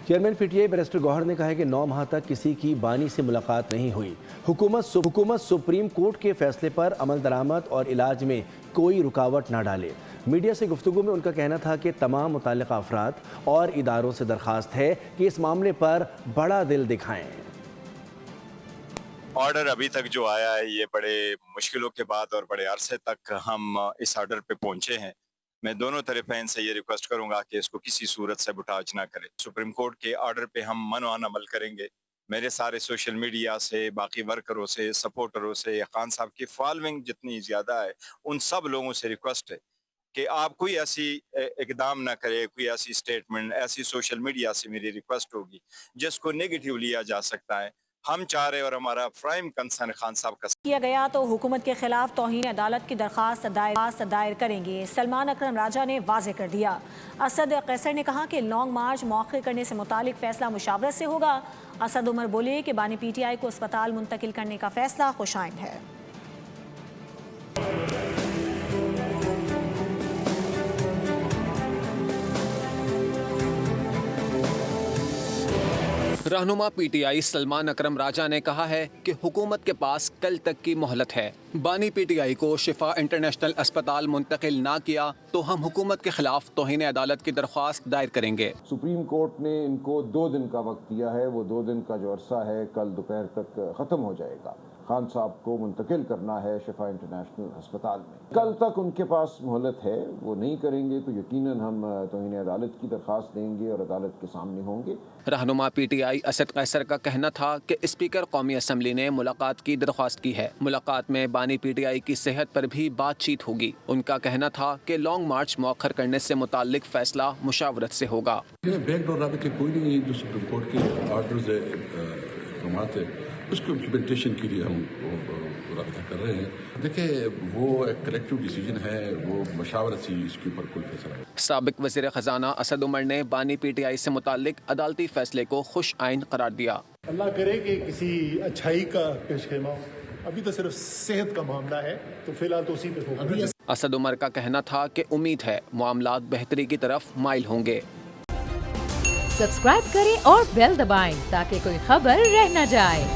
Chairman P T I barrister Gohar نے کہا ہے کہ 9 ماہ تک کسی کی بانی سے ملاقات نہیں ہوئی۔ حکومت سپریم کورٹ کے فیصلے پر عمل درآمد اور علاج میں کوئی رکاوٹ نہ ڈالے۔ میڈیا سے گفتگو میں ان کا کہنا تھا کہ تمام متعلقہ افراد اور اداروں سے درخواست ہے کہ اس معاملے پر بڑا دل دکھائیں۔ آرڈر ابھی تک جو آیا ہے یہ بڑے مشکلوں کے بعد اور بڑے عرصے تک ہم اس آرڈر پہ پہنچے ہیں۔ میں دونوں طرفین سے یہ ریکویسٹ کروں گا کہ اس کو کسی صورت سے بٹاج نہ کرے۔ سپریم کورٹ کے آرڈر پہ ہم منوان عمل کریں گے۔ میرے سارے سوشل میڈیا سے، باقی ورکروں سے، سپورٹروں سے، خان صاحب کی فالوئنگ جتنی زیادہ ہے ان سب لوگوں سے ریکویسٹ ہے کہ آپ کوئی ایسی اقدام نہ کرے، کوئی ایسی سٹیٹمنٹ، ایسی سوشل میڈیا سے میری ریکویسٹ ہوگی جس کو نیگیٹیو لیا جا سکتا ہے۔ ہم چاہ رہے اور ہمارا پرائم کنسرن خان صاحب کا کیا گیا تو حکومت کے خلاف توہین عدالت کی درخواست دائر کریں گے۔ سلمان اکرم راجہ نے واضح کر دیا۔ اسد قیصر نے کہا کہ لانگ مارچ مؤخر کرنے سے متعلق فیصلہ مشاورت سے ہوگا۔ اسد عمر بولے کہ بانی پی ٹی آئی کو اسپتال منتقل کرنے کا فیصلہ خوش آئند ہے۔ رہنما پی ٹی آئی سلمان اکرم راجہ نے کہا ہے کہ حکومت کے پاس کل تک کی مہلت ہے۔ بانی پی ٹی آئی کو شفا انٹرنیشنل اسپتال منتقل نہ کیا تو ہم حکومت کے خلاف توہین عدالت کی درخواست دائر کریں گے۔ سپریم کورٹ نے ان کو 2 دن کا وقت دیا ہے، وہ 2 دن کا جو عرصہ ہے کل دوپہر تک ختم ہو جائے گا۔ خان صاحب کو منتقل کرنا ہے شفا انٹرنیشنل ہسپتال میں۔ کل تک ان کے پاس مہلت ہے، وہ نہیں کریں گے تو یقیناً ہم توہین عدالت کی درخواست دیں گے اور عدالت کے سامنے ہوں گے۔ رہنما پی ٹی آئی اسد قیصر کا کہنا تھا کہ اسپیکر قومی اسمبلی نے ملاقات کی درخواست کی ہے۔ ملاقات میں بانی پی ٹی آئی کی صحت پر بھی بات چیت ہوگی۔ ان کا کہنا تھا کہ لانگ مارچ مؤخر کرنے سے متعلق فیصلہ مشاورت سے ہوگا۔ بیک ڈور رابطے کوئی نہیں، جو سپریم کورٹ کے آرڈرز ہے، احکامات ہے، اس کو امپلیمنٹیشن کے لیے ہم رابطہ کر رہے ہیں۔ دیکھیں وہ ایک کلیکٹیو ڈیسیجن ہے، وہ مشاورت سے اس کے اوپر کوئی فیصلہ ہے۔ سابق وزیر خزانہ اسد عمر نے بانی پی ٹی آئی سے متعلق عدالتی فیصلے کو خوش آئند قرار دیا۔ اللہ کرے کہ کسی اچھائی کا پیش خیمہ ہو۔ ابھی تو صرف صحت کا معاملہ ہے تو فی الحال تو اسی پہ فوکس ہے۔ اسد عمر کا کہنا تھا کہ امید ہے معاملات بہتری کی طرف مائل ہوں گے۔ سبسکرائب کریں اور بیل دبائیں تاکہ کوئی خبر رہ نہ جائے۔